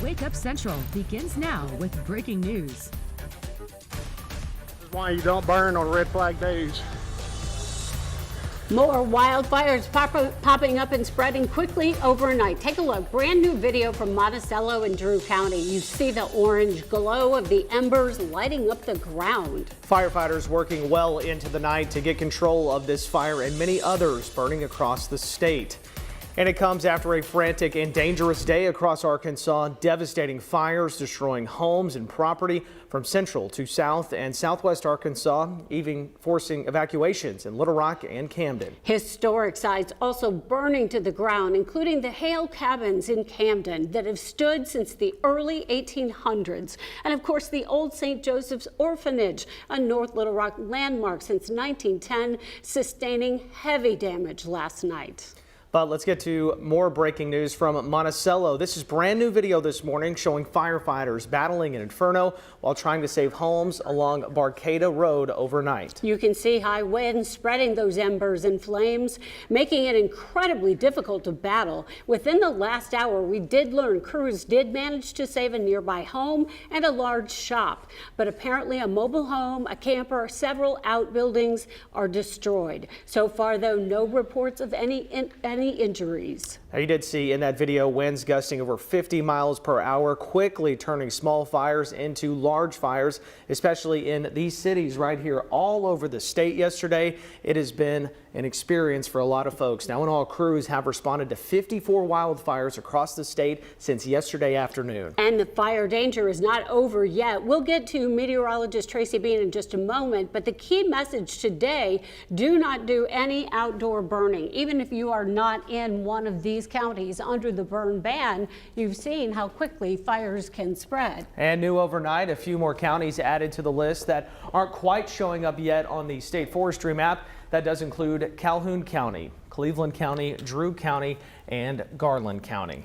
Wake Up Central begins now with breaking news. This is why you don't burn on red flag days. More wildfires popping up and spreading quickly overnight. Take a look. Brand new video from Monticello in Drew County. You see the orange glow of the embers lighting up the ground. Firefighters working well into the night to get control of this fire and many others burning across the state. And it comes after a frantic and dangerous day across Arkansas. Devastating fires destroying homes and property from central to south and southwest Arkansas, even forcing evacuations in Little Rock and Camden. Historic sites also burning to the ground, including the Hale cabins in Camden that have stood since the early 1800s. And of course, the old St. Joseph's Orphanage, a North Little Rock landmark since 1910, sustaining heavy damage last night. But let's get to more breaking news from Monticello. This is brand new video this morning showing firefighters battling an inferno while trying to save homes along Barcada Road overnight. You can see high winds spreading those embers and flames, making it incredibly difficult to battle. Within the last hour, we did learn crews did manage to save a nearby home and a large shop. But apparently a mobile home, a camper, several outbuildings are destroyed. So far, though, no reports of any injuries. Now, you did see in that video winds gusting over 50 miles per hour, quickly turning small fires into large fires, especially in these cities right here all over the state yesterday. It has been an experience for a lot of folks. Now, in all, crews have responded to 54 wildfires across the state since yesterday afternoon. And the fire danger is not over yet. We'll get to meteorologist Tracy Bean in just a moment, but the key message today, do not do any outdoor burning. Even if you are not in one of these counties under the burn ban, you've seen how quickly fires can spread. And new overnight, a few more counties added to the list that aren't quite showing up yet on the state forestry map. That does include Calhoun County, Cleveland County, Drew County, and Garland County.